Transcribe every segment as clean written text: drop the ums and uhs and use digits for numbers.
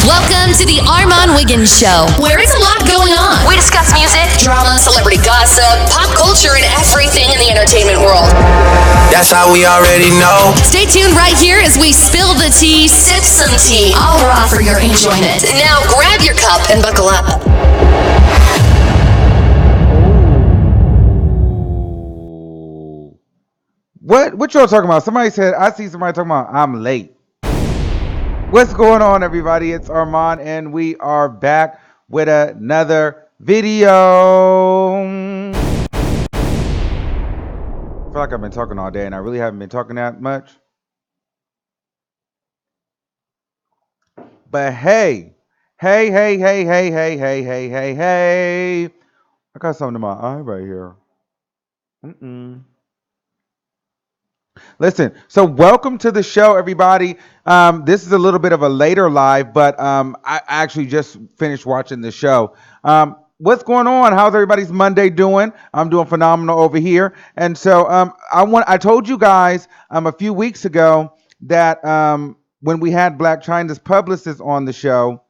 Welcome to the Armon Wiggins Show, where it's a lot going on. We discuss music, drama, celebrity gossip, pop culture, and everything in the entertainment world. That's how we already know. Stay tuned right here as we spill the tea, sip some tea, all raw for your enjoyment. Now grab your cup and buckle up. What y'all talking about? Somebody said, I see somebody talking about I'm late. What's going on, everybody? It's Armon, and we are back with another video. I feel like I've been talking all day, and I really haven't been talking that much. But hey. I got something in my eye right here. Listen, so welcome to the show, everybody. This is a little bit of a later live, but I actually just finished watching the show. What's going on? How's everybody's Monday doing? I'm doing phenomenal over here. And so I told you guys a few weeks ago that when we had Blac Chyna's publicist on the show,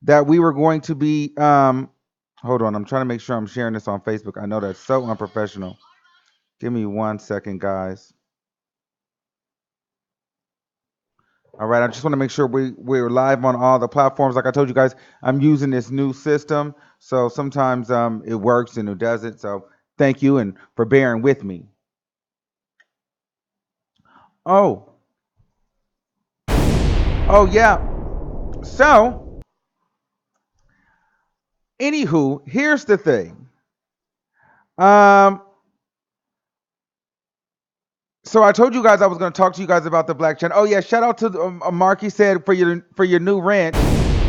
that we were going to be, hold on, I'm trying to make sure I'm sharing this on Facebook. I know that's so unprofessional. Give me 1 second, guys. All right, I just want to make sure we're live on all the platforms. Like I told you guys, I'm using this new system, so sometimes it works and it doesn't. So thank you and for bearing with me. Oh yeah. So, anywho, here's the thing. So I told you guys I was going to talk to you guys about the Blac Chyna. Oh yeah, shout out to Marky said for your new rent.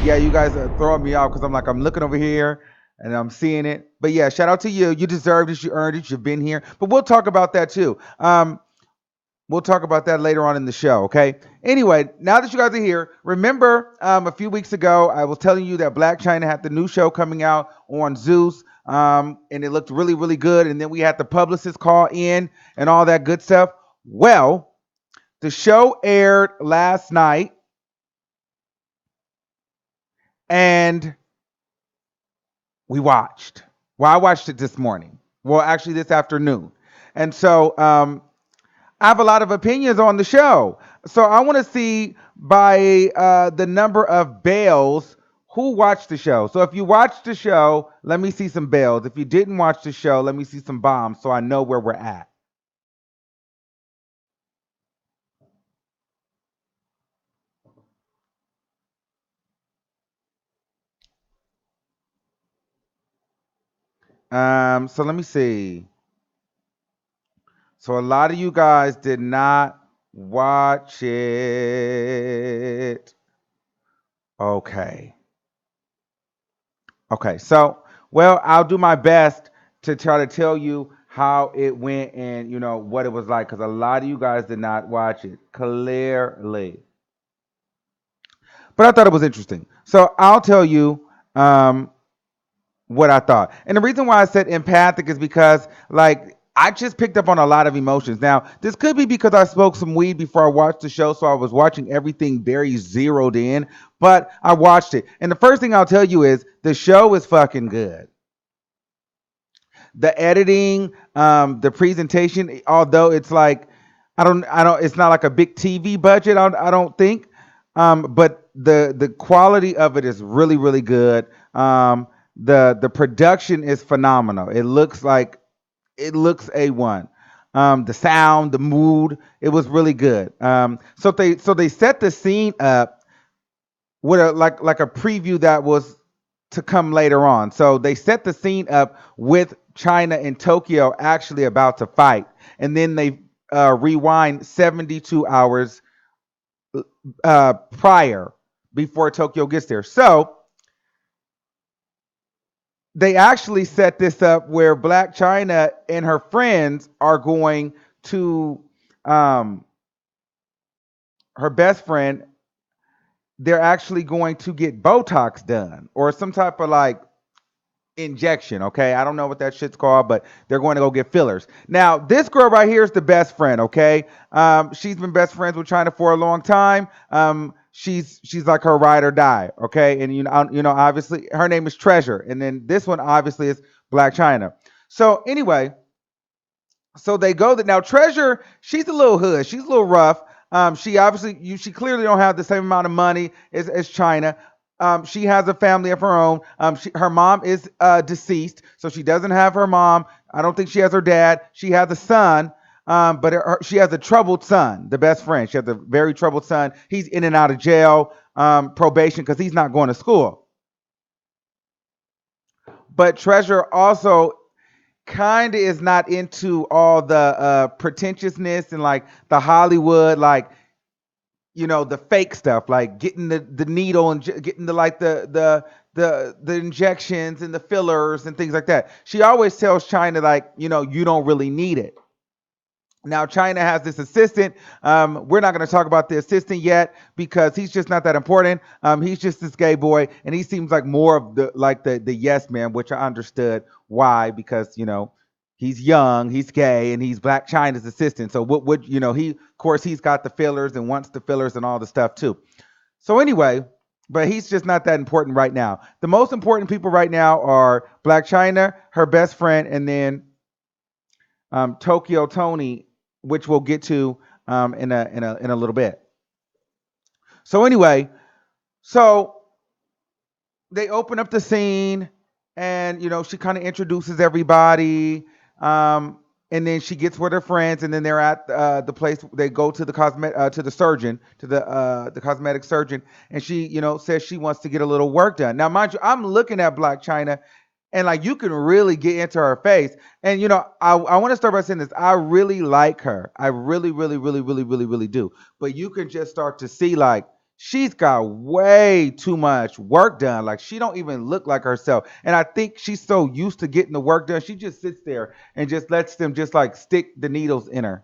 Yeah, you guys are throwing me off because I'm looking over here and I'm seeing it. But yeah, shout out to you. You deserved it. You earned it. You've been here. But we'll talk about that too. We'll talk about that later on in the show. Okay. Anyway, now that you guys are here, remember a few weeks ago I was telling you that Blac Chyna had the new show coming out on Zeus. And it looked really, really good. And then we had the publicist call in and all that good stuff. Well, the show aired last night, and we watched. Well, I watched it this morning. Well, actually this afternoon. And so I have a lot of opinions on the show. So I want to see by the number of bells who watched the show. So if you watched the show, let me see some bells. If you didn't watch the show, let me see some bombs so I know where we're at. So let me see. So a lot of you guys did not watch it. Okay. So, well, I'll do my best to try to tell you how it went and, what it was like, because a lot of you guys did not watch it, clearly. But I thought it was interesting. So I'll tell you what I thought. And the reason why I said empathic is because, I just picked up on a lot of emotions. Now, this could be because I smoked some weed before I watched the show, so I was watching everything very zeroed in, but I watched it. And the first thing I'll tell you is the show is fucking good. The editing, the presentation, although it's it's not like a big TV budget, I don't think, but the quality of it is really, really good. The production is phenomenal. It looks A1. The sound, the mood, it was really good. So they set the scene up with a preview that was to come later on. So they set the scene up with Chyna and Tokyo actually about to fight, and then they rewind 72 hours prior before Tokyo gets there. So they actually set this up where Blac Chyna and her friends are going to her best friend. They're actually going to get Botox done or some type of injection. Okay, I don't know what that shit's called, but they're going to go get fillers. Now, this girl right here is the best friend. Okay, she's been best friends with Chyna for a long time. she's like her ride or die, okay? And obviously her name is Treasure, and then this one obviously is Blac Chyna. So anyway, so they go that now Treasure, she's a little hood, she's a little rough. She obviously she clearly don't have the same amount of money as China. She has a family of her own. Her mom is deceased, so she doesn't have her mom. I don't think she has her dad. She has a son, but she has a troubled son, the best friend. She has a very troubled son. He's in and out of jail, probation, because he's not going to school. But Treasure also kind of is not into all the pretentiousness and like the Hollywood, like the fake stuff, like getting the needle and getting the injections and the fillers and things like that. She always tells China like, you don't really need it. Now China has this assistant. We're not going to talk about the assistant yet because he's just not that important. He's just this gay boy, and he seems like more of the yes man, which I understood why, because he's young, he's gay, and he's Blac Chyna's assistant. So what would he? Of course, he's got the fillers and wants the fillers and all the stuff too. So anyway, but he's just not that important right now. The most important people right now are Blac Chyna, her best friend, and then Toni, which we'll get to in a little bit. So anyway, so they open up the scene, and she kind of introduces everybody, and then she gets with her friends, and then they're at the place. They go to the surgeon, to the cosmetic surgeon, and she says she wants to get a little work done. Now, mind you, I'm looking at Blac Chyna, and like you can really get into her face. And I want to start by saying this. I really like her. I really, really, really, really, really, really do. But you can just start to see like she's got way too much work done. Like she don't even look like herself. And I think she's so used to getting the work done. She just sits there and just lets them just like stick the needles in her.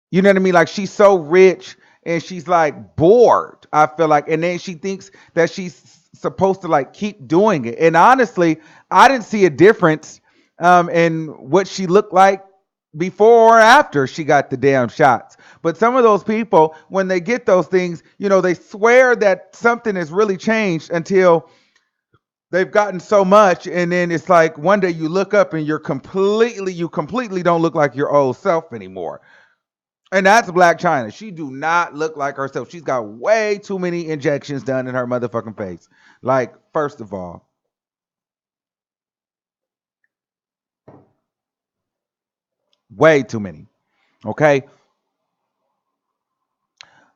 You know what I mean? Like she's so rich and she's like bored, I feel like. And then she thinks that she's supposed to like keep doing it. And honestly, I didn't see a difference in what she looked like before or after she got the damn shots. But some of those people, when they get those things, they swear that something has really changed until they've gotten so much, and then it's like one day you look up and you completely don't look like your old self anymore. And that's Blac Chyna. She do not look like herself. She's got way too many injections done in her motherfucking face. Like, first of all, way too many. Okay.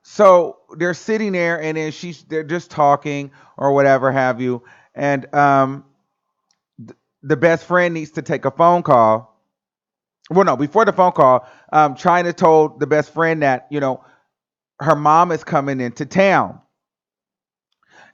So they're sitting there, and then they're just talking or whatever have you. And the best friend needs to take a phone call. Well, no, before the phone call, China told the best friend that, her mom is coming into town.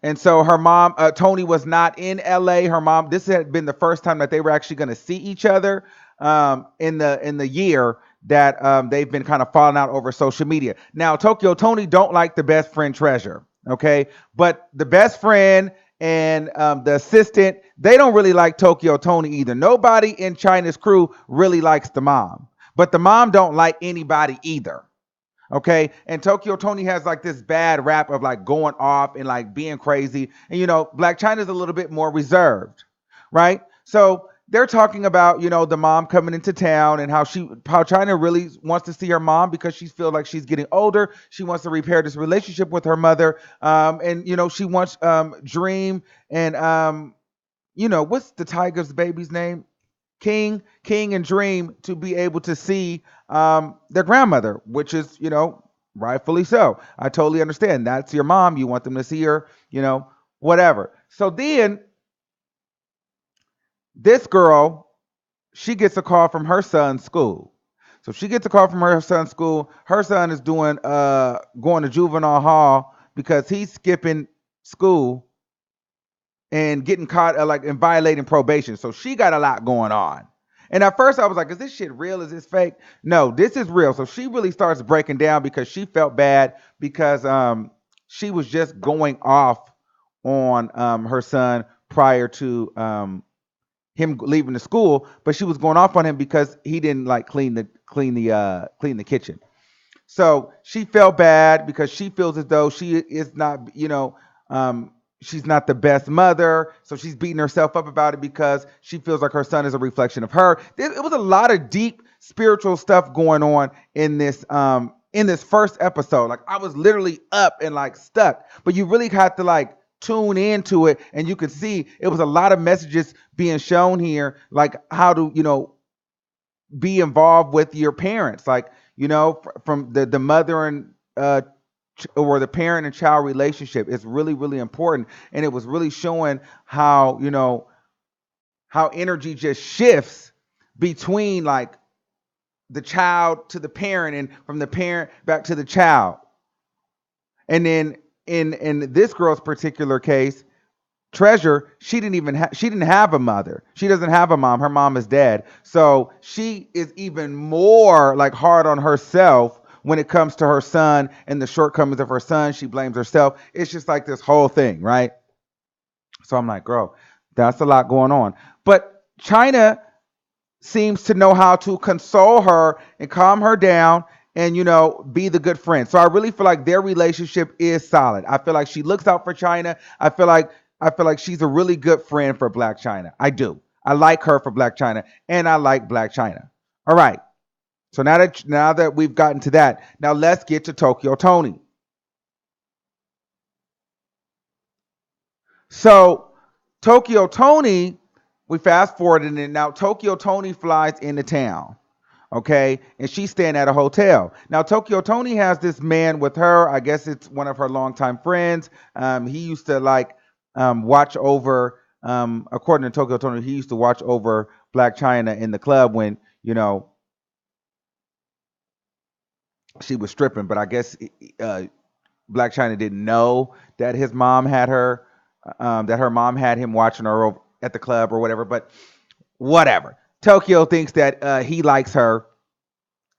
And so her mom, Toni, was not in LA. Her mom, this had been the first time that they were actually going to see each other in the year that they've been kind of falling out over social media. Now, Toni don't like the best friend Treasure, okay? But the best friend and the assistant, they don't really like Toni either. Nobody in China's crew really likes the mom. But the mom don't like anybody either. Okay. And Toni has like this bad rap of like going off and like being crazy. And Blac Chyna's a little bit more reserved, right? So they're talking about, the mom coming into town and how China really wants to see her mom because she feels like she's getting older. She wants to repair this relationship with her mother. And she wants Dream and what's the tiger's baby's name? King and Dream to be able to see their grandmother, which is, rightfully so. I totally understand. That's your mom. You want them to see her, whatever. So then this girl, she gets a call from her son's school. So she gets a call from her son's school. Her son is going to juvenile hall because he's skipping school and getting caught like in violating probation. So she got a lot going on. And at first I was like, is this shit real? Is this fake? No, this is real. So she really starts breaking down because she felt bad because she was just going off on her son prior to him leaving the school, but she was going off on him because he didn't like clean the kitchen. So she felt bad because she feels as though she is not, she's not the best mother. So she's beating herself up about it because she feels like her son is a reflection of her. It was a lot of deep spiritual stuff going on in this first episode. Like I was literally up and like stuck, but you really had to like tune into it, and you could see it was a lot of messages being shown here, like how to, be involved with your parents, like from the mother and or the parent and child relationship is really really important. And it was really showing how how energy just shifts between like the child to the parent and from the parent back to the child. And then in this girl's particular case, Treasure, she didn't have a mother. She doesn't have a mom. Her mom is dead. So she is even more like hard on herself when it comes to her son and the shortcomings of her son. She blames herself. It's just like this whole thing, right? So I'm like, girl, that's a lot going on. But China seems to know how to console her and calm her down and be the good friend. So I really feel like their relationship is solid. I feel like she looks out for China. I feel like she's a really good friend for Blac Chyna. I do. I like her for Blac Chyna, and I like Blac Chyna. All right. So now that we've gotten to that, now let's get to Tokyo Toni. So Tokyo Toni, we fast forward and then now Tokyo Toni flies into town. Okay, and she's staying at a hotel. Now Tokyo Toni has this man with her. I guess it's one of her longtime friends. He used to like watch over. According to Tokyo Toni, he used to watch over Blac Chyna in the club when she was stripping. But I guess Blac Chyna didn't know that his mom had her, that her mom had him watching her at the club or whatever. But whatever. Tokyo thinks that he likes her,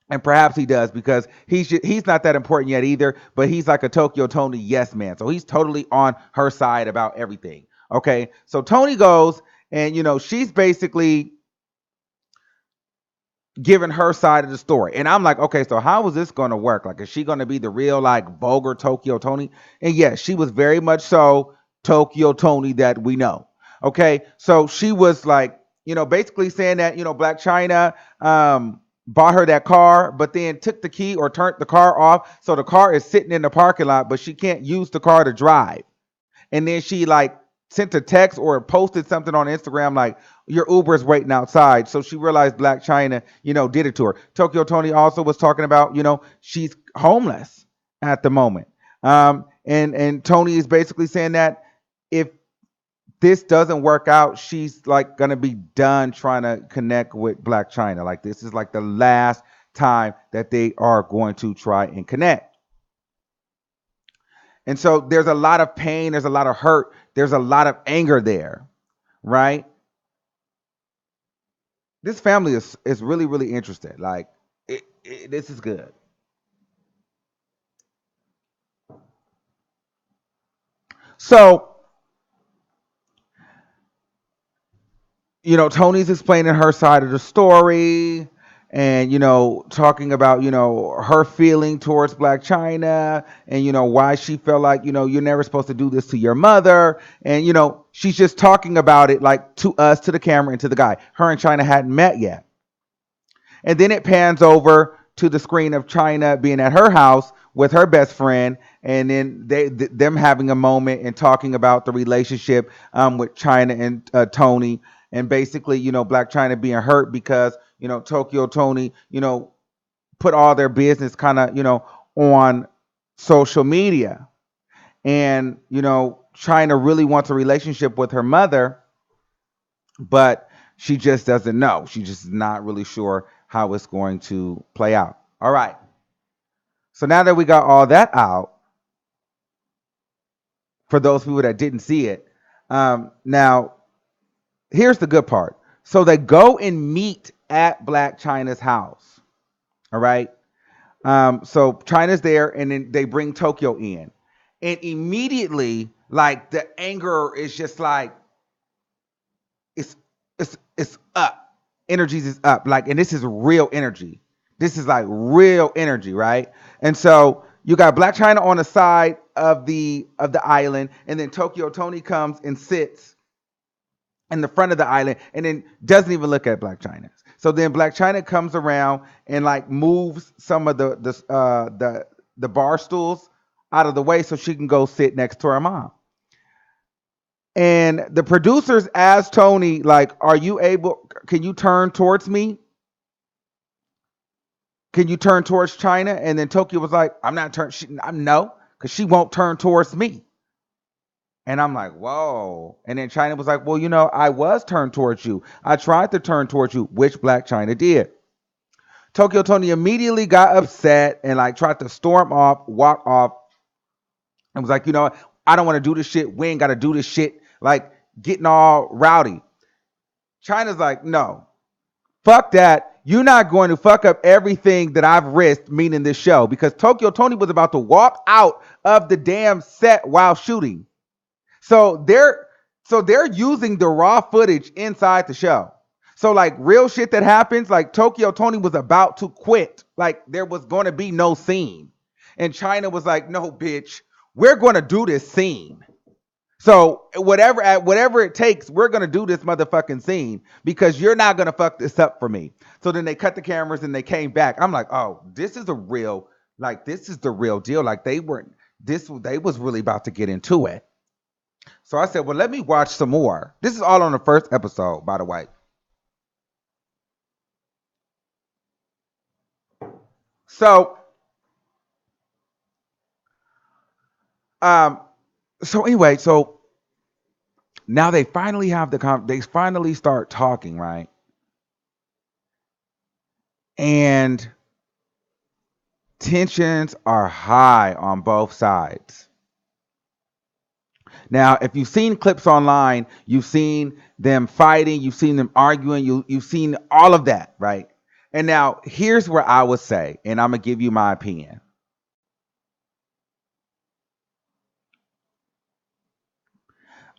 and perhaps he does because he's not that important yet either. But he's like a Tokyo Toni yes man, so he's totally on her side about everything. Okay, so Toni goes and she's basically giving her side of the story, and I'm like, okay, so how is this going to work? Like, is she going to be the real like vulgar Tokyo Toni? And yes, she was very much so Tokyo Toni that we know. Okay, so she was like, basically saying that Blac Chyna bought her that car, but then took the key or turned the car off, so the car is sitting in the parking lot, but she can't use the car to drive. And then she like sent a text or posted something on Instagram like, your Uber is waiting outside. So she realized Blac Chyna, did it to her. Tokyo Toni also was talking about, she's homeless at the moment. And Toni is basically saying that if this doesn't work out, she's like gonna be done trying to connect with Blac Chyna. Like this is like the last time that they are going to try and connect. And so there's a lot of pain, there's a lot of hurt, there's a lot of anger there, right? This family is really really interested. Like this is good. So Toni's explaining her side of the story and, talking about, her feeling towards Blac Chyna and, why she felt like, you're never supposed to do this to your mother. And, she's just talking about it like to us, to the camera, and to the guy. Her and Chyna hadn't met yet. And then it pans over to the screen of Chyna being at her house with her best friend, and then them having a moment and talking about the relationship with Chyna and Toni, and basically, Blac Chyna being hurt because Tokyo Toni, put all their business kind of on social media, and Chyna really wants a relationship with her mother, but she just doesn't know. She's just not really sure how it's going to play out. All right. So now that we got all that out, for those people that didn't see it, now here's the good part. So they go and meet at Blac Chyna's house. All right. So Chyna's there, and then they bring Tokyo in, and immediately, like the anger is just like it's up. Energies is up. Like, and this is real energy. This is like real energy, right? And so you got Blac Chyna on the side of the island, and then Tokyo Toni comes and sits in the front of the island, and then doesn't even look at Blac Chyna. So then Blac Chyna comes around and like moves some of the bar stools out of the way so she can go sit next to her mom. And the producers asked Toni, like, "Are you able? Can you turn towards me? Can you turn towards Chyna?" And then Tokyo was like, "I'm not turning. I'm no, because she won't turn towards me." And I'm like, whoa. And then Chyna was like, well, I was turned towards you. I tried to turn towards you, which Blac Chyna did. Tokyo Toni immediately got upset and like tried to storm off, walk off, and was like, I don't want to do this shit. We ain't got to do this shit. Like getting all rowdy. Chyna's like, no, fuck that. You're not going to fuck up everything that I've risked, meaning this show, because Tokyo Toni was about to walk out of the damn set while shooting. So they're using the raw footage inside the show. So like real shit that happens, like Tokyo Toni was about to quit. Like there was going to be no scene. And Chyna was like, "No, bitch, we're going to do this scene. So whatever it takes, we're going to do this motherfucking scene because you're not going to fuck this up for me." So then they cut the cameras and they came back. I'm like, "Oh, this is the real deal." Like they was really about to get into it. So I said, well, let me watch some more. This is all on the first episode, by the way. So, um, anyway, so now they finally have they finally start talking, right? And tensions are high on both sides. Now, if you've seen clips online, you've seen them fighting, you've seen them arguing, you've seen all of that, right? And now here's where I would say, and I'm gonna give you my opinion.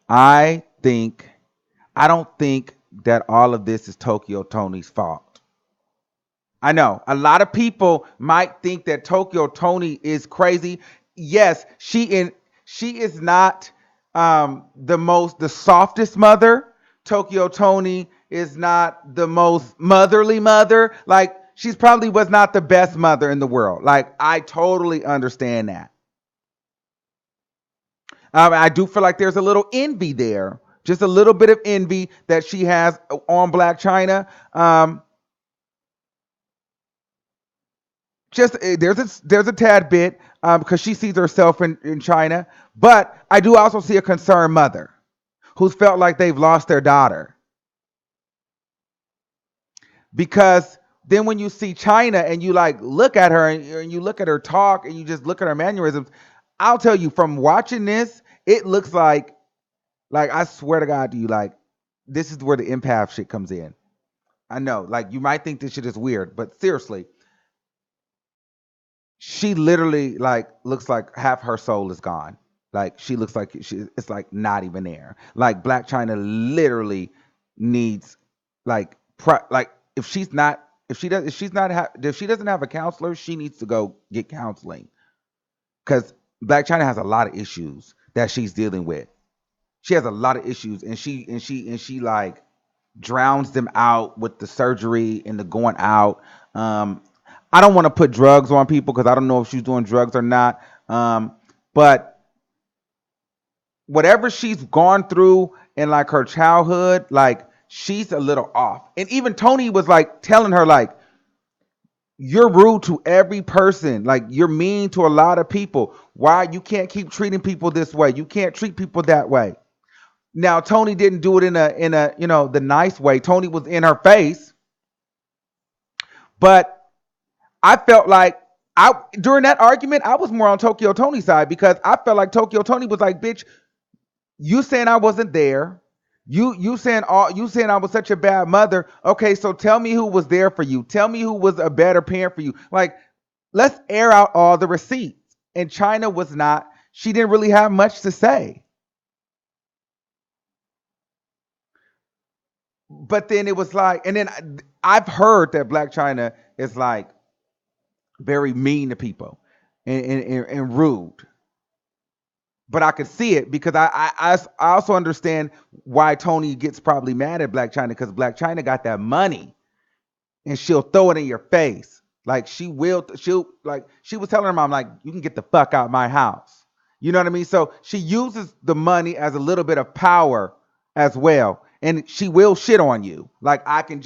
I don't think that all of this is Tokyo Toni's fault. I know a lot of people might think that Tokyo Toni is crazy. Yes, she is not the softest mother. Tokyo Toni is not the most motherly mother. Like she's probably was not the best mother in the world. Like I totally understand that. I do feel like there's a little envy there, just a little bit of envy that she has on Blac Chyna. Just there's a tad bit because she sees herself in Chyna, but I do also see a concerned mother who's felt like they've lost their daughter because then when you see Chyna and you like look at her and you look at her talk and you just look at her mannerisms, I'll tell you from watching this, it looks like I swear to God to you, like this is where the empath shit comes in. I know, like you might think this shit is weird, but seriously, she literally like looks like half her soul is gone. Like she looks like it's like not even there. Like Blac Chyna literally needs like like if she's not if she does if she's not if she doesn't have a counselor, she needs to go get counseling because Blac Chyna has a lot of issues that she's dealing with. She has a lot of issues, and she like drowns them out with the surgery and the going out. I don't want to put drugs on people because I don't know if she's doing drugs or not. But whatever she's gone through in like her childhood, like she's a little off. And even Toni was like telling her like, you're rude to every person. Like you're mean to a lot of people. Why you can't keep treating people this way? You can't treat people that way. Now Toni didn't do it in a the nice way. Toni was in her face, but I felt like during that argument, I was more on Tokyo Toni's side because I felt like Tokyo Toni was like, bitch, you saying I wasn't there. You saying I was such a bad mother. Okay, so tell me who was there for you. Tell me who was a better parent for you. Like, let's air out all the receipts. And Chyna was not, she didn't really have much to say. But then it was like, and then I've heard that Blac Chyna is like very mean to people and rude. But I could see it because I also understand why Toni gets probably mad at Blac Chyna, because Blac Chyna got that money and she'll throw it in your face. Like she'll like she was telling her mom, like, you can get the fuck out of my house. You know what I mean? So she uses the money as a little bit of power as well. And she will shit on you. Like I can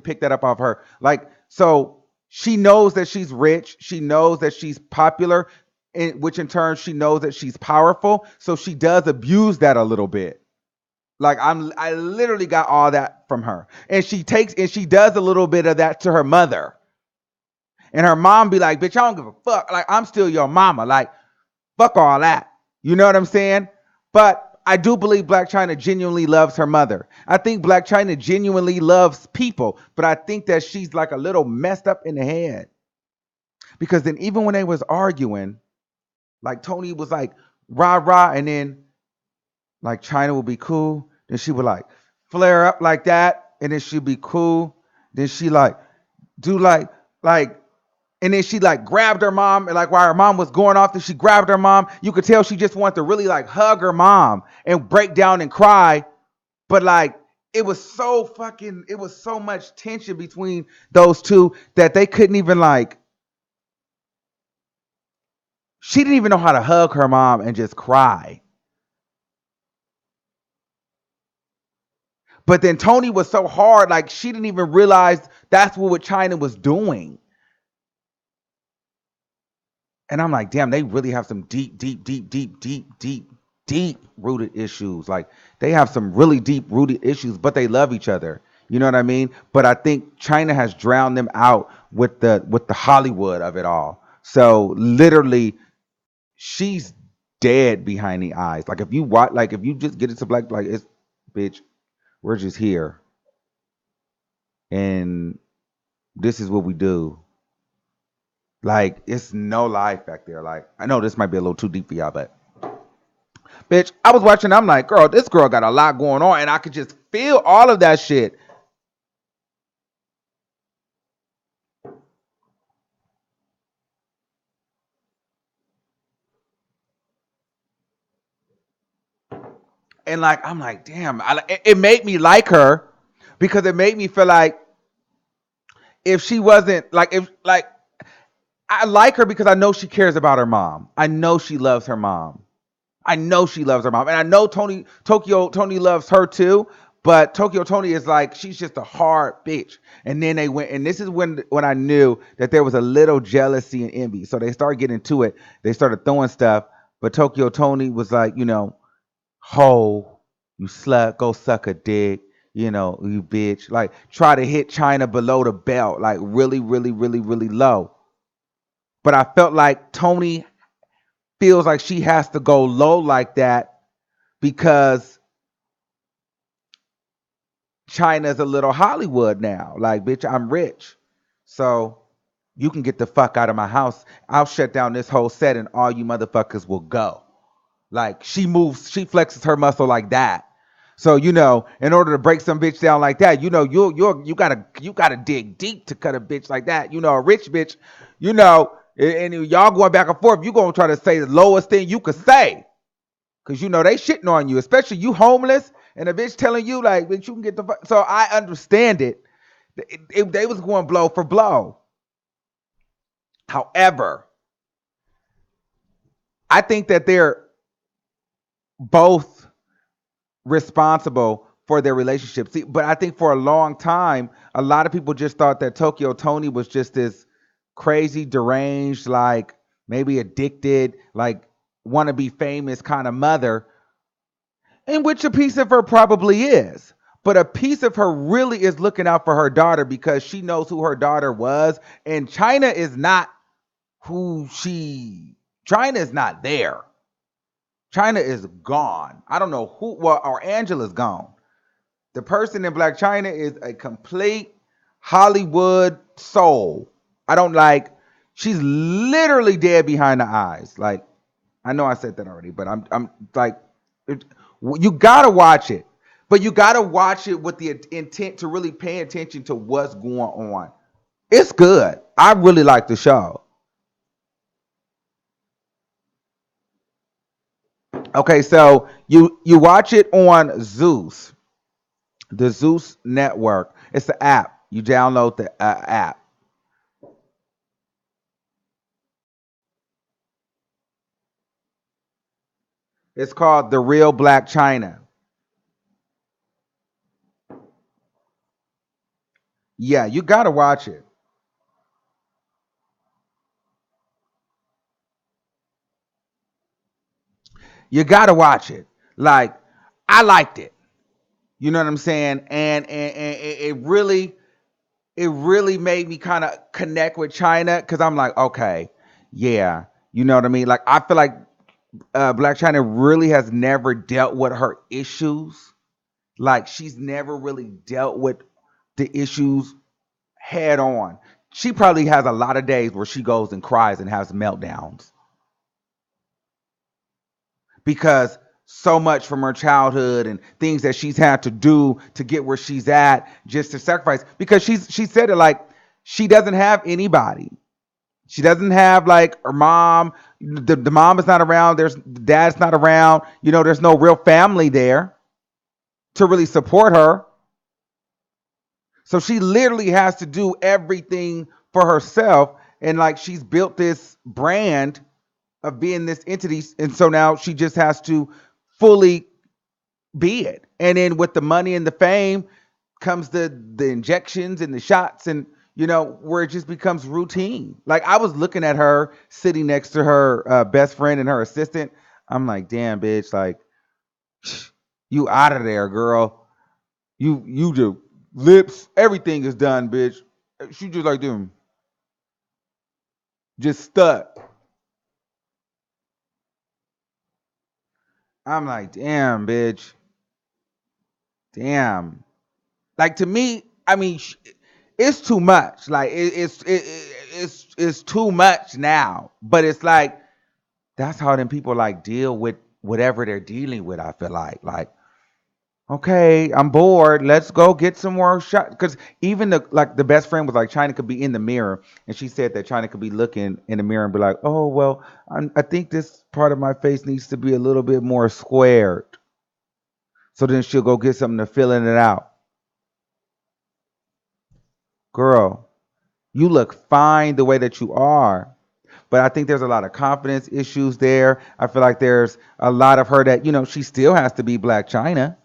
pick that up off her. Like, so she knows that she's rich. She knows that she's popular, which in turn she knows that she's powerful. So she does abuse that a little bit. Like I literally got all that from her. And she does a little bit of that to her mother. And her mom be like, bitch, I don't give a fuck. Like, I'm still your mama. Like, fuck all that. You know what I'm saying? But I do believe Blac Chyna genuinely loves her mother. I think Blac Chyna genuinely loves people, but I think that she's like a little messed up in the head. Because then even when they was arguing, like Toni was like, rah, rah, and then like Chyna would be cool. Then she would like flare up like that, and then she'd be cool. Then she like do like and then she like grabbed her mom, and like while her mom was going off, then she grabbed her mom. You could tell she just wanted to really like hug her mom and break down and cry. But like it was so much tension between those two that they couldn't even like, she didn't even know how to hug her mom and just cry. But then Toni was so hard, like she didn't even realize that's what Chyna was doing. And I'm like, damn, they really have some deep rooted issues. Like they have some really deep rooted issues, but they love each other. You know what I mean? But I think Chyna has drowned them out with the Hollywood of it all. So literally, she's dead behind the eyes. Like if you watch, like if you just get into Black, like it's, bitch, we're just here, and this is what we do. Like it's no life back there. Like I know this might be a little too deep for y'all, but bitch, I was watching. I'm like, girl, this girl got a lot going on, and I could just feel all of that shit. And like, I'm like, damn. It made me like her because it made me feel like if she wasn't like, if like, I like her because I know she cares about her mom. I know she loves her mom. I know she loves her mom, and I know Toni loves her too. But Tokyo Toni is like, she's just a hard bitch. And then they went, and this is when I knew that there was a little jealousy and envy. So they started getting to it. They started throwing stuff. But Tokyo Toni was like, ho, you slut, go suck a dick. You bitch. Like try to hit Chyna below the belt, like really, really, really, really low. But I felt like Toni feels like she has to go low like that because Chyna's a little Hollywood now. Like, bitch, I'm rich. So you can get the fuck out of my house. I'll shut down this whole set and all you motherfuckers will go. Like she flexes her muscle like that. So, in order to break some bitch down like that, you gotta dig deep to cut a bitch like that. A rich bitch, and y'all going back and forth, you gonna try to say the lowest thing you could say. Cause they shitting on you, especially you homeless, and a bitch telling you like, bitch, you can get the fuck. So I understand it. They was going blow for blow. However, I think that they're both responsible for their relationship. See, but I think for a long time, a lot of people just thought that Tokyo Toni was just this crazy, deranged, like maybe addicted, like want to be famous kind of mother, in which a piece of her probably is. But a piece of her really is looking out for her daughter because she knows who her daughter was. And Chyna is not Chyna is not there. Chyna is gone. I don't know or Angela's gone. The person in Blac Chyna is a complete Hollywood soul. She's literally dead behind the eyes. Like, I know I said that already, but I'm like, you gotta watch it, but you gotta watch it with the intent to really pay attention to what's going on. It's good. I really like the show. Okay, so you watch it on Zeus, the Zeus network. It's the app. You download the app. It's called The Real Blac Chyna. Yeah, you gotta watch it. You gotta watch it. Like, I liked it. You know what I'm saying? And it really made me kind of connect with China because I'm like, okay, yeah, you know what I mean. Like, I feel like Blac Chyna really has never dealt with her issues. Like, she's never really dealt with the issues head on. She probably has a lot of days where she goes and cries and has meltdowns because so much from her childhood and things that she's had to do to get where she's at, just to sacrifice, because she said it like she doesn't have anybody. She doesn't have like her mom. The mom is not around. There's the dad's not around. There's no real family there to really support her. So she literally has to do everything for herself. And like, she's built this brand of being this entity. And so now she just has to fully be it. And then with the money and the fame comes the injections and the shots, and where it just becomes routine. Like, I was looking at her sitting next to her best friend and her assistant. I'm like, damn, bitch, like, you out of there, girl. You do lips, everything is done, bitch. She just like them, just stuck. I'm like, damn, bitch, damn. Like, to me, I mean, it's too much. Like, it's too much now. But it's like, that's how them people like deal with whatever they're dealing with. I feel like, okay, I'm bored. Let's go get some more shots. Because even the best friend was like, China could be in the mirror, and she said that China could be looking in the mirror and be like, oh well, I think this part of my face needs to be a little bit more squared. So then she'll go get something to fill in it out. Girl, you look fine the way that you are. But I think there's a lot of confidence issues there. I feel like there's a lot of her that, she still has to be Blac Chyna.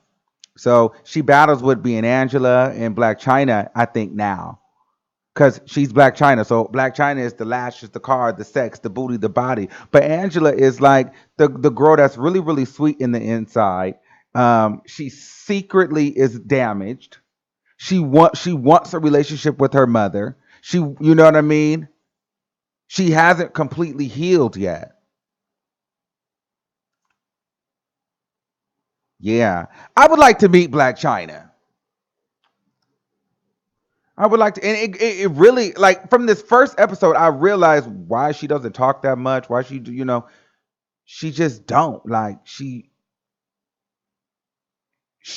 So she battles with being Angela and Blac Chyna, I think, now. Because she's Blac Chyna. So Blac Chyna is the lashes, the car, the sex, the booty, the body. But Angela is like the girl that's really, really sweet in the inside. She secretly is damaged. She wants a relationship with her mother. You know what I mean? She hasn't completely healed yet. Yeah. I would like to meet Blac Chyna. I would like to, and it really, like, from this first episode, I realized why she doesn't talk that much. Why she just don't like she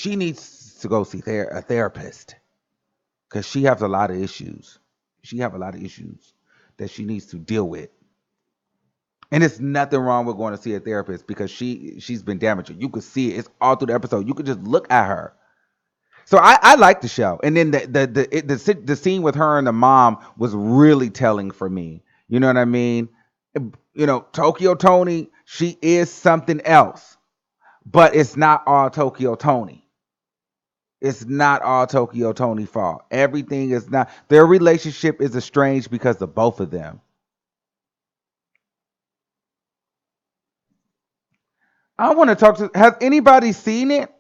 needs to go see a therapist because she has a lot of issues. She have a lot of issues that she needs to deal with, and it's nothing wrong with going to see a therapist because she's been damaged. You could see it. It's all through the episode. You could just look at her. So I like the show, and then the scene with her and the mom was really telling for me. You know what I mean? Tokyo Toni, she is something else, but it's not all Tokyo Toni. It's not all Tokyo Toni fault. Everything is not. Their relationship is estranged because of both of them. I want to talk to. Has anybody seen it?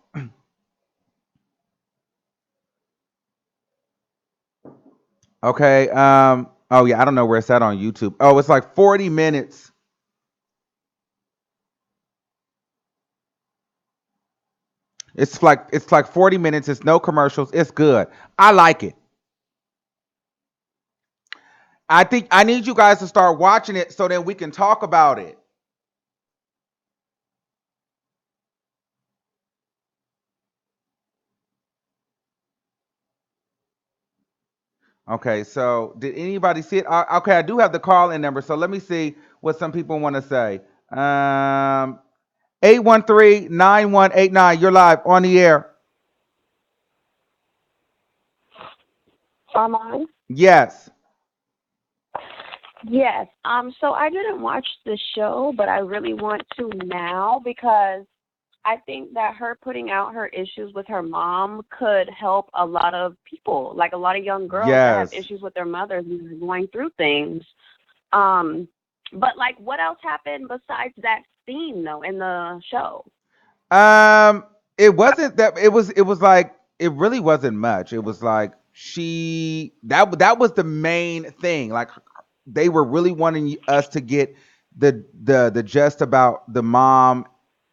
Okay. Oh yeah, I don't know where it's at on YouTube. Oh, it's like 40 minutes. It's like 40 minutes. It's no commercials. It's good. I like it. I think I need you guys to start watching it so that we can talk about it. Okay, so did anybody see it? Okay, I do have the call-in number, so let me see what some people want to say. 813-9189. You're live on the air. Armon? Yes. Yes. So I didn't watch the show, but I really want to now because I think that her putting out her issues with her mom could help a lot of people, like a lot of young girls that have Yes. issues with their mothers and are going through things. Um, but like, what else happened besides that scene though in the show? Um, it wasn't that. It was like it really wasn't much. It was like that was the main thing. Like they were really wanting us to get the gist about the mom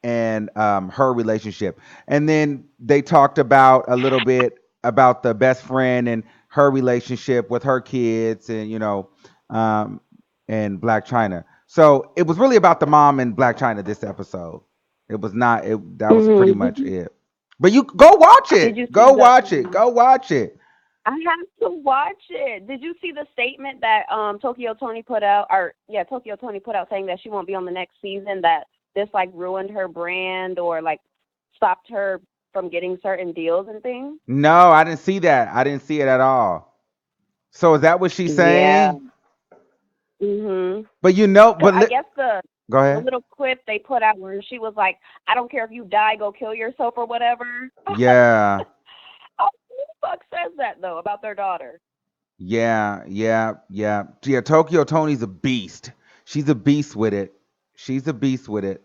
and her relationship, and then they talked about a little bit about the best friend and her relationship with her kids, and um, and Black China. So it was really about the mom and Black China this episode. It was not. That was pretty Mm-hmm. much it. But you go watch Did it. you see Go the? watch it. Go watch it. I have to watch it. Did you see the statement that Tokyo Tony put out? Or yeah, Tokyo Tony put out saying that she won't be on the next season. That this like ruined her brand or like stopped her from getting certain deals and things. No, I didn't see that. I didn't see it at all. So is that what she's Yeah. saying? Mhm. But Cause I guess go the ahead. little clip they put out where she was like, "I don't care if you die, go kill yourself or whatever." Yeah, Oh, who the fuck says that though about their daughter? yeah. Tokyo Tony's a beast. She's a beast with it. She's a beast with it.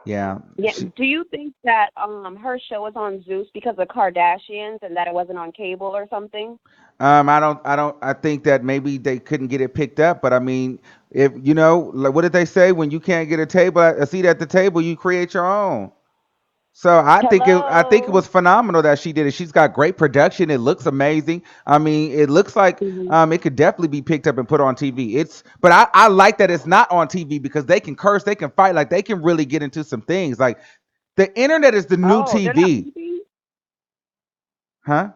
Yeah. Yeah. Do you think that her show was on Zeus because of Kardashians and that it wasn't on cable or something? I think that maybe they couldn't get it picked up, but I mean, if like, what did they say? When you can't get a seat at the table, you create your own. So I think it Hello. was phenomenal that she did it. She's got great production. It looks amazing. I mean, it looks like Hmm. it could definitely be picked up and put on TV. But I like that it's not on TV because they can curse, they can fight, like they can really get into some things. Like the internet is the new Oh, they're not TV, bleeping? huh?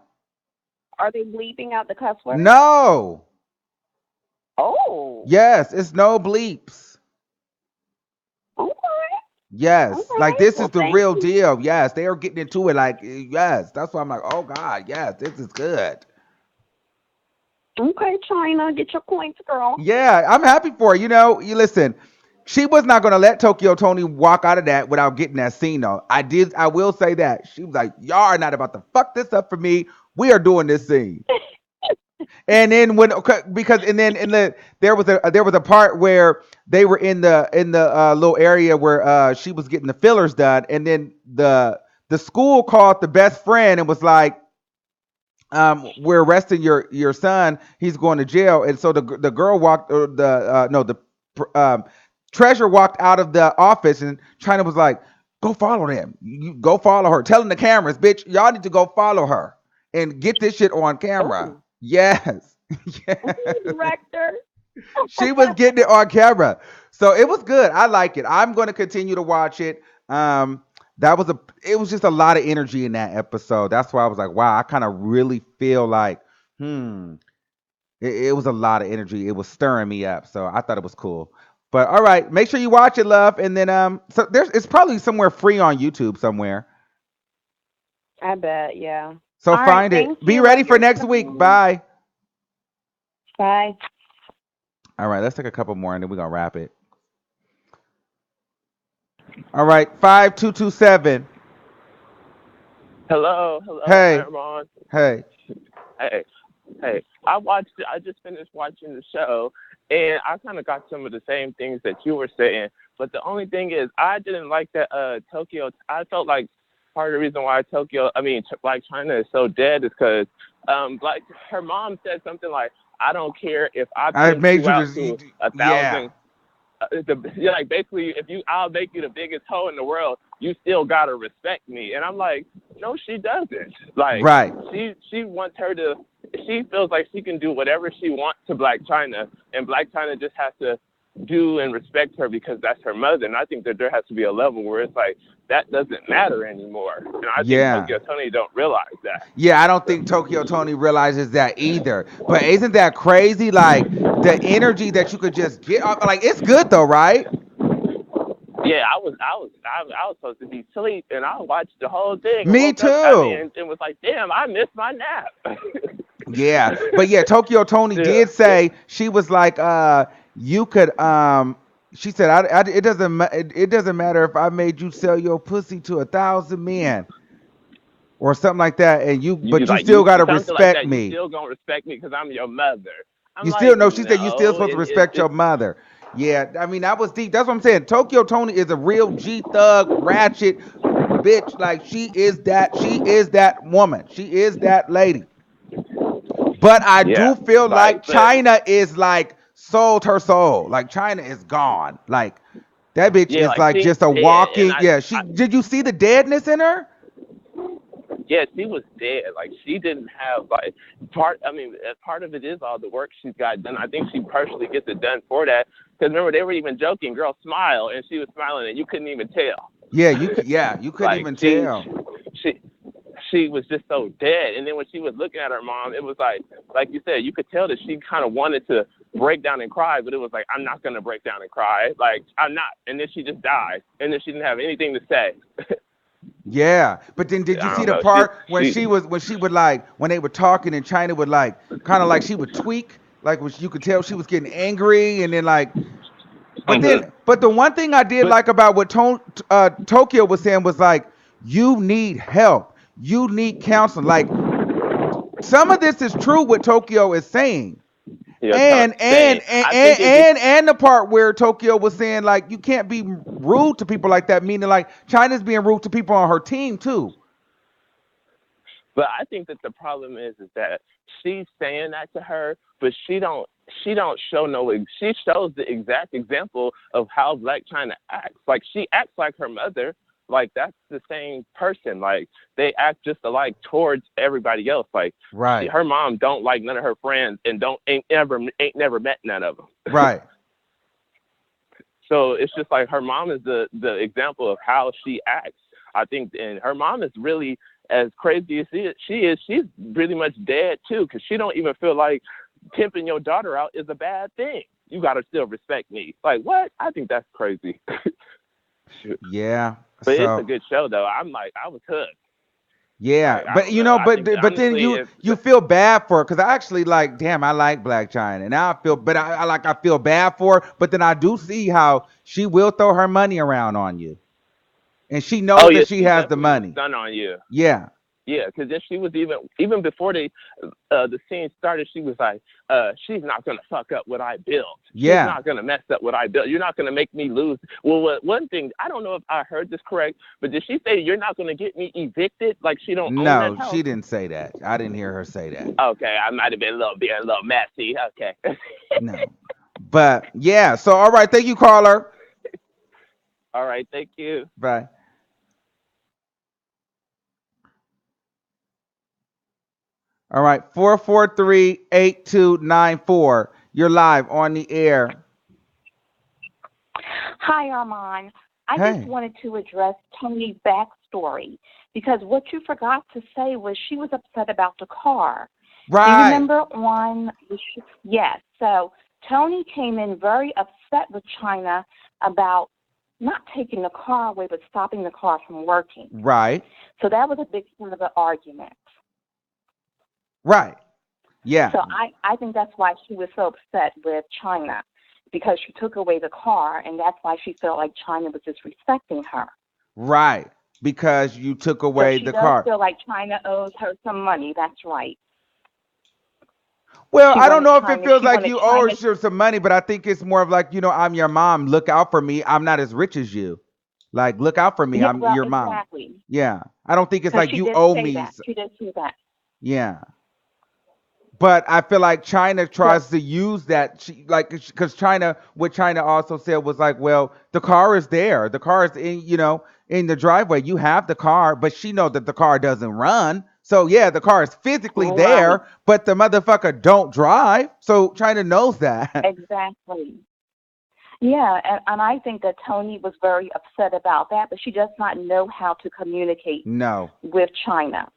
Are they bleeping out the cuss words? No. Oh, Yes, it's no bleeps. okay, Yes, like okay. this is Well, the thank real you. deal. Yes, they are getting into it. Like yes, that's why I'm like, oh God, yes, this is good. Okay, China, get your points, girl. Yeah, I'm happy for her. You listen. She was not gonna let Tokyo Tony walk out of that without getting that scene though. I will say that. She was like, y'all are not about to fuck this up for me. We are doing this scene. And then when okay, because and then in there was a part where they were in the little area where she was getting the fillers done, and then the school called the best friend and was like, we're arresting your son. He's going to jail. And so the girl walked, or the no, the treasurer walked out of the office, and China was like, "Go follow them. You go follow her. Telling the cameras, bitch, y'all need to go follow her and get this shit on camera." Oh, Yes, yes. okay, director. She was getting it on camera. So it was good. I like it. I'm going to continue to watch it. Um, it was just a lot of energy in that episode. That's why I was like, wow, I kind of really feel like, hmm, it was a lot of energy. It was stirring me up. So I thought it was cool. But all right, make sure you watch it, love. And then so it's probably somewhere free on YouTube somewhere. I bet, yeah. So All right, find thank it. Be you. ready Love for your next week. show. Bye. Bye. All right, let's take a couple more and then we're gonna wrap it. All right, 5227. Hello, Hey, Armon. hey. Hey, hey. I just finished watching the show, and I kind of got some of the same things that you were saying. But the only thing is, I didn't like that Tokyo. I felt like part of the reason why Blac Chyna is so dead is because, like, her mom said something like, "I don't care if I I pimp made you you out just, to a yeah, thousand yeah, like basically, I'll make you the biggest hoe in the world, you still gotta respect me. And I'm like, no, she doesn't. Like, right. she wants her to. She feels like she can do whatever she wants to Blac Chyna, and Blac Chyna just has to do and respect her because that's her mother. And I think that there has to be a level where it's like that doesn't matter anymore. And I think Yeah. Tokyo Tony don't realize that. Yeah, I don't think Tokyo Tony realizes that either. But isn't that crazy? Like the energy that you could just get, like it's good though, right? Yeah, I was supposed to be asleep, and I watched the whole thing and Me woke up. I mean, too. and was like, damn, I missed my nap. Yeah, but yeah, Tokyo Tony Yeah, did say she was like, you could, she said, it doesn't, it doesn't matter if I made you sell your pussy to 1,000 men or something like that, and you but you like still you gotta something like respect that. You me. still gonna respect me because I'm your mother. I'm You like, still know, she said you still no, supposed to respect your mother. Yeah, I mean that was deep. That's what I'm saying. Tokyo Tony is a real G thug ratchet bitch. Like she is that woman. She is that lady. But I yeah, do feel like, like but China is like sold her soul. Like China is gone. Like that bitch yeah, is like like she's just a dead, and walking. Yeah, she did you see the deadness in her? yeah, she was dead. Like she didn't have like part. I mean, part of it is all the work she's got done. I think she partially gets it done for that. Because remember, they were even joking, "Girl, smile," and she was smiling, and you couldn't even tell. Yeah, you couldn't Like even tell. she, she was just so dead. And then when she was looking at her mom, it was like you said, you could tell that she kind of wanted to break down and cry, but it was like, I'm not gonna break down and cry. Like I'm not. And then she just died, and then she didn't have anything to say. Yeah, but then did you I see don't the know. part She. when she would like when they were talking and China would like kind of like she would tweak like which you could tell she was getting angry and then like Mhm. but the one thing I did But like about what Tokyo was saying was like you need help, you need counseling. Like some of this is true what Tokyo is saying. you know, saying, I think it just. And the part where Tokyo was saying like you can't be rude to people like that, meaning like China's being rude to people on her team too. But I think that the problem is that she's saying that to her, but she don't show no. She shows the exact example of how Blac Chyna acts. Like she acts like her mother. Like that's the same person. Like they act just alike towards everybody else. Like Right, her mom don't like none of her friends and ain't never met none of them. right. So it's just like her mom is the example of how she acts. I think, and her mom is really as crazy as she is. She's pretty much dead too, because she don't even feel like pimping your daughter out is a bad thing. You gotta still respect me. Like what? I think that's crazy. Shoot. Yeah. But it's a So good show though. I was hooked. yeah, Like I but don't know. I think but then honestly, you feel bad for her because I actually like, damn, I like Blac Chyna, and now I feel, but I feel bad for her, but then I do see how she will throw her money around on you, and she oh knows yeah, that she she has the definitely will money. stun on you. Yeah, Yeah, because then she was even before the scene started, she was like, she's not gonna fuck up what I built. She's yeah. not gonna mess up what I built. You're not gonna make me lose. Well, one thing I don't know if I heard this correct, but did she say you're not gonna get me evicted? Like she don't own that No, house? she didn't say that. I didn't hear her say that. Okay, I might have been being a little messy. Okay. No, but yeah. So all right, thank you, caller. All right, thank you. Bye. All right, 443-8294. You're live on the air. Hi, Armon. I just Hey, wanted to address Tony's backstory because what you forgot to say was she was upset about the car. Do you right. remember on? Yes. So Tony came in very upset with China about not taking the car away, but stopping the car from working. Right. So that was a big part of the argument. Right. Yeah. So I think that's why she was so upset with China because she took away the car, and that's why she felt like China was disrespecting her. Right. Because you took So away she the does car. feel like China owes her some money. That's right. Well, She I don't wanted know if it China. feels She like wanted you owe China. her some money, but I think it's more of like, I'm your mom. Look out for me. I'm not as rich as you. Like, look out for me. Yeah, I'm well, your mom. exactly. Yeah. I don't think it's Because like she you did owe say me. that. She did say that. Yeah. But I feel like China So, tries to use that, because what China also said was like, well, the car is there. The car is in the driveway. You have the car, but she know that the car doesn't run. So yeah, the car is physically right. there, but the motherfucker don't drive. So China knows that. Exactly. Yeah, and I think that Toni was very upset about that, but she does not know how to communicate No. with China.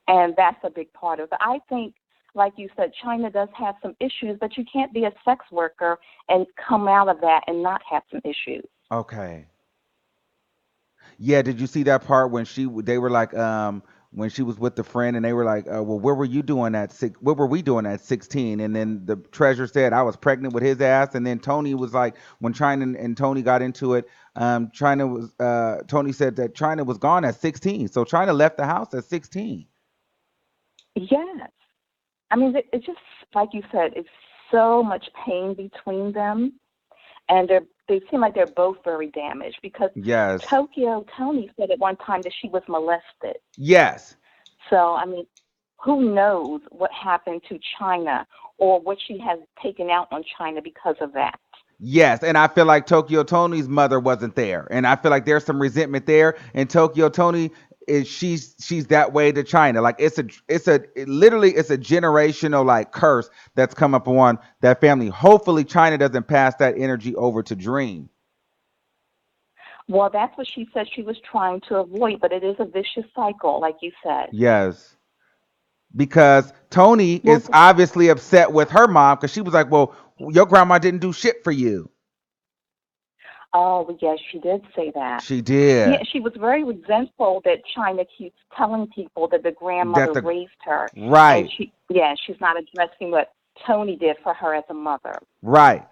And that's a big part of it. I think, like you said, China does have some issues, but you can't be a sex worker and come out of that and not have some issues. Okay. Yeah, did you see that part when they were like when she was with the friend and they were like, well, where were you doing at six? What were we doing at 16? And then the treasure said I was pregnant with his ass. And then Tony was like, when China and Tony got into it, Tony said that China was gone at 16. So China left the house at 16. Yes. I mean, it's just, like you said, it's so much pain between them. And they seem like they're both very damaged because Yes. Toni said at one time that she was molested. Yes. So, I mean, who knows what happened to China or what she has taken out on China because of that. Yes, and I feel like Tokyo Tony's mother wasn't there, and I feel like there's some resentment there. And Tokyo Tony is she's that way to China. Like literally it's a generational like curse that's come up on that family. Hopefully, China doesn't pass that energy over to Dream. Well, that's what she said she was trying to avoid, but it is a vicious cycle, like you said. Yes, because Tony Well, is obviously upset with her mom because she was like, "Well, your grandma didn't do shit for you." oh, yes, she did say that. She Yeah, did. she was very resentful that China keeps telling people that the That grandmother the raised her, and right, she's not addressing what Toni did for her as a mother. right.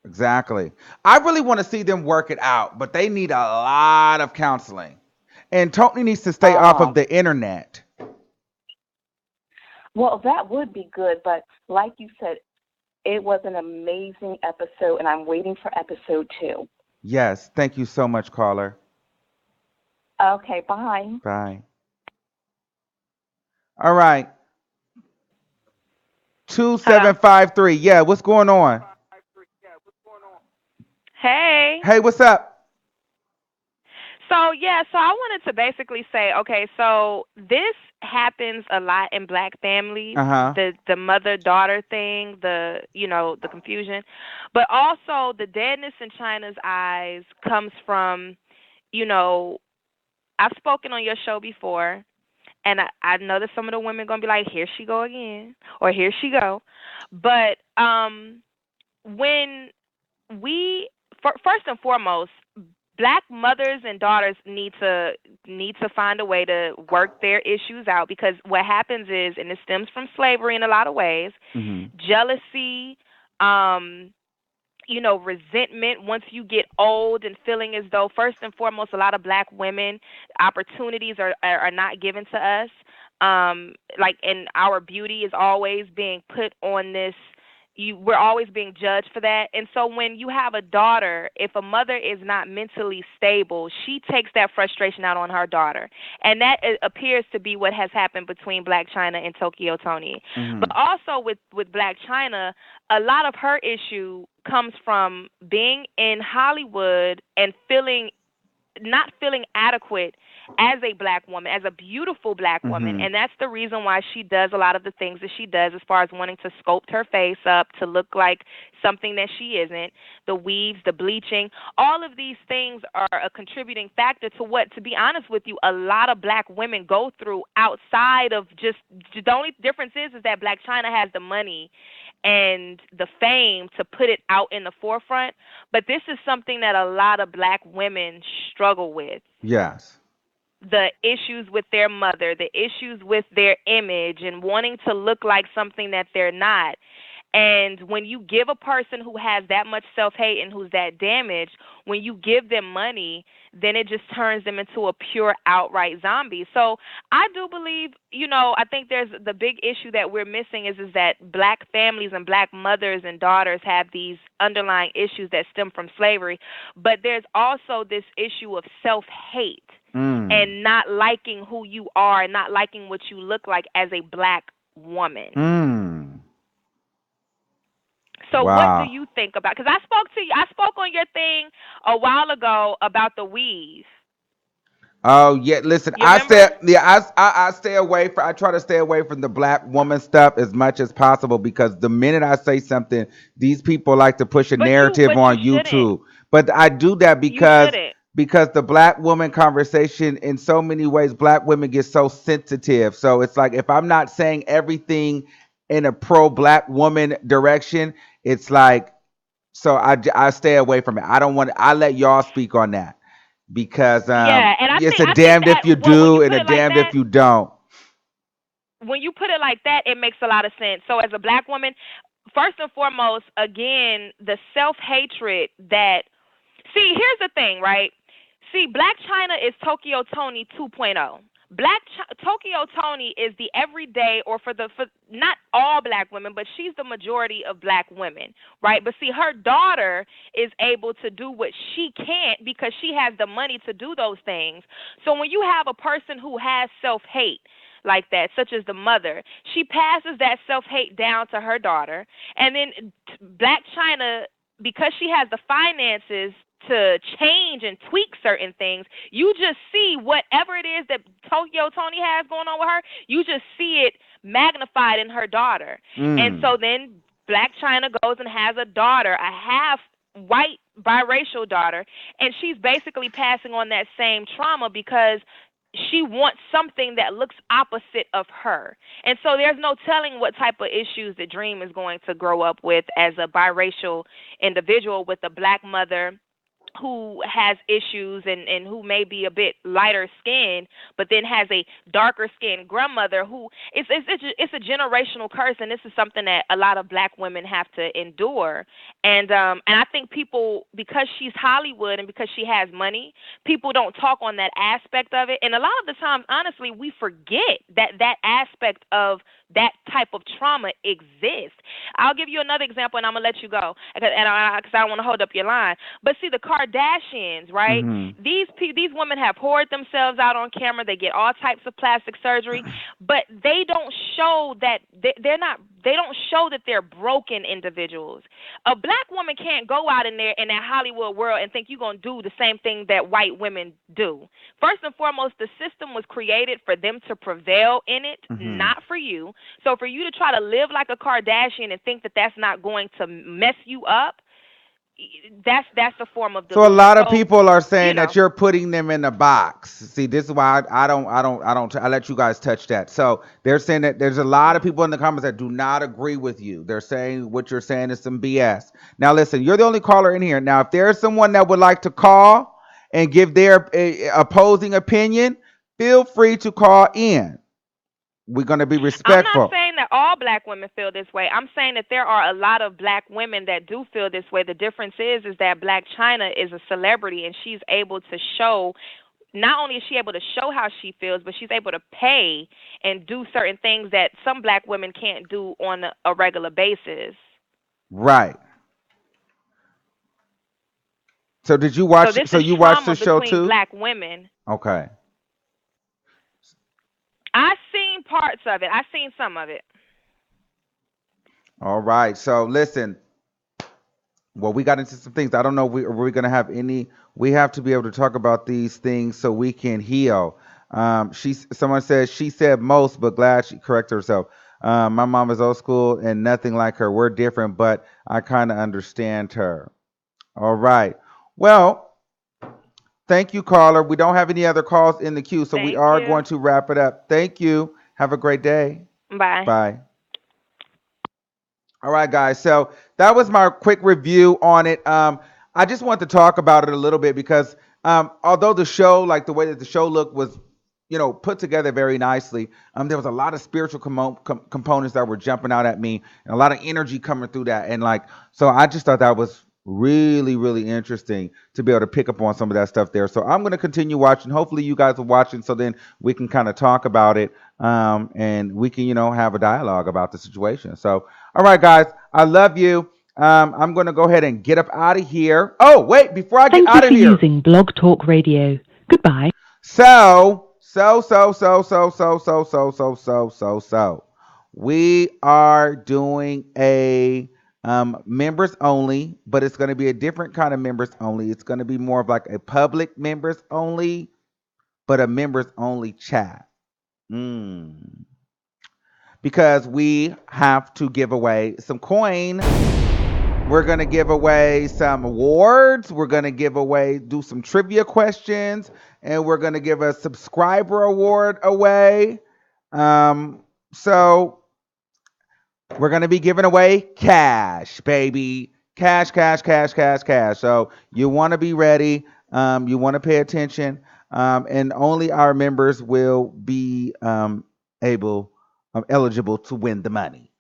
Exactly. I really want to see them work it out, but they need a lot of counseling. And Tony needs to stay off of Um, the internet. well, that would be good, but like you said, it was an amazing episode, and I'm waiting for episode 2. Yes. Thank you so much, caller. Okay, bye. Bye. All right. Hello. 2753. Yeah, what's going on? Hey. Hey, what's up? So yeah, so I wanted to basically say, okay, so this happens a lot in black families, Uh-huh. the mother daughter thing, the confusion, but also the deadness in China's eyes comes from, you know, I've spoken on your show before, and I know that some of the women gonna be like, here she go again, or here she go, but when first and foremost, black mothers and daughters need to find a way to work their issues out, because what happens is, and it stems from slavery in a lot of ways, Mm-hmm. jealousy, um resentment once you get old, and feeling as though, first and foremost, a lot of black women, opportunities are not given to us. And our beauty is always being put on this. We're always being judged for that. And so when you have a daughter, if a mother is not mentally stable, she takes that frustration out on her daughter. And that appears to be what has happened between Blac Chyna and Tokyo Toni. Mm-hmm. But also with Blac Chyna, a lot of her issue comes from being in Hollywood and not feeling adequate as a black woman, as a beautiful black woman. Mm-hmm. And that's the reason why she does a lot of the things that she does, as far as wanting to sculpt her face up to look like something that she isn't. The weaves, the bleaching, all of these things are a contributing factor to what, to be honest with you, a lot of black women go through outside of just, the only difference is that Blac Chyna has the money and the fame to put it out in the forefront. But this is something that a lot of black women struggle with. Yes. The issues with their mother, the issues with their image, and wanting to look like something that they're not. And when you give a person who has that much self-hate and who's that damaged, when you give them money, then it just turns them into a pure outright zombie. So I do believe, I think there's the big issue that we're missing is that black families and black mothers and daughters have these underlying issues that stem from slavery. But there's also this issue of self-hate and not liking who you are, and not liking what you look like as a black woman. Mm. So what do Wow. you think about? Because I spoke on your thing a while ago about the weave. Oh yeah, listen, You remember? I stay away from I try to stay away from the black woman stuff as much as possible because the minute I say something, these people like to push a narrative But you on shouldn't. YouTube. But I do that You shouldn't. because the black woman conversation in so many ways, black women get so sensitive. So it's like if I'm not saying everything in a pro black woman direction, it's like so I stay away from it. I don't want I let y'all speak on that because Yeah, and it's a I think damned that if you well when do you and put a it like damned that, if you don't. it makes a lot of sense. So as a black woman, first and foremost, again, the self-hatred that see, here's the thing, right? See, Blac Chyna is Tokyo Toni 2.0. Tokyo Toni is the everyday, or for not all black women, but she's the majority of black women, right? But see, her daughter is able to do what she can't because she has the money to do those things. So when you have a person who has self hate like that, such as the mother, she passes that self hate down to her daughter, and then Blac Chyna, because she has the finances to change and tweak certain things, you just see whatever it is that Tokyo Toni has going on with her, you just see it magnified in her daughter. And Mm. so then Blac Chyna goes and has a daughter, a half white biracial daughter, and she's basically passing on that same trauma because she wants something that looks opposite of her. And so there's no telling what type of issues the Dream is going to grow up with as a biracial individual with a black mother who has issues and who may be a bit lighter skinned, but then has a darker skinned grandmother who it's a generational curse, and this is something that a lot of black women have to endure. And I think people, because she's Hollywood and because she has money, people don't talk on that aspect of it, and a lot of the times, honestly, we forget that aspect of that type of trauma exists. I'll give you another example, and I'm gonna let you go, because I don't want to hold up your line. But see, the Kardashians, right? Hmm. These women have poured themselves out on camera. They get all types of plastic surgery, but they don't show that they're not. They don't show that they're broken individuals. A black woman can't go out in there in that Hollywood world and think you're gonna do the same thing that white women do. First and foremost, the system was created for them to prevail in it, Hmm. not for you. So for you to try to live like a Kardashian and think that that's not going to mess you up, that's a form of So a delusion. lot of So, people are you saying that know, you're putting them in a box. See, this is why I let you guys touch that. So they're saying that there's a lot of people in the comments that do not agree with you. They're saying what you're saying is some BS. Now listen, you're the only caller in here. Now if there's someone that would like to call and give their opposing opinion, feel free to call in. We're going to be I'm not respectful. saying that all black women feel this way. I'm saying that there are a lot of black women that do feel this way. The difference is that Blac Chyna is a celebrity and she's able to show, not only is she able to show how she feels, but she's able to pay and do certain things that some black women can't do on a regular basis. Right. So did you So watch this so is you watched the trauma show between too? black women. Okay. I've seen parts of it. I've seen some of it. All right. So listen, well, we got into some things. I don't know. Are we going to have any? We have to be able to talk about these things so we can heal. Someone says she said most, but glad she corrected herself. My mom is old school and nothing like her. We're different, but I kind of understand her. All right. Well, thank you, caller. We don't have any other calls in the queue, so we Thank are you. going to wrap it up. Thank you. Have a great day. Bye. Bye. All right, guys. So that was my quick review on it. I just want to talk about it a little bit because although the show, like the way that the show looked, was put together very nicely. There was a lot of spiritual components that were jumping out at me, and a lot of energy coming through that, and so I just thought that was really, really interesting to be able to pick up on some of that stuff there. So I'm going to continue watching. Hopefully, you guys are watching, so then we can kind of talk about it, and we can, have a dialogue about the situation. So, all right, guys, I love you. I'm going to go ahead and get up out of here. Oh, wait, before I get Thank you out of for here. using Blog Talk Radio. Goodbye. So, we are doing a members only, but it's going to be a different kind of members only. It's going to be more of like a public members only but a members only chat. Because we have to give away some coin. We're going to give away some awards. We're going to do some trivia questions, and we're going to give a subscriber award away. So we're going to be giving away cash, baby. Cash. So you want to be ready. You want to pay attention. And only our members will be eligible to win the money.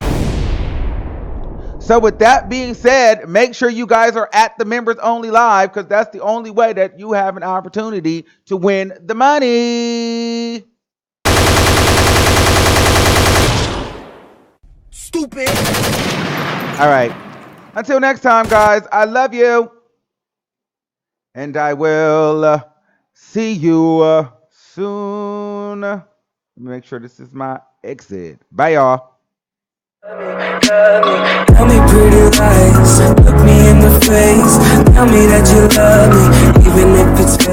So with that being said, make sure you guys are at the members only live, because that's the only way that you have an opportunity to win the money. Stupid. All right. Until next time, guys, I love you. And I will see you soon. Let me make sure this is my exit. Bye, y'all. Tell me pretty lies, look me in the face. Tell me that you love me, even if it's fake.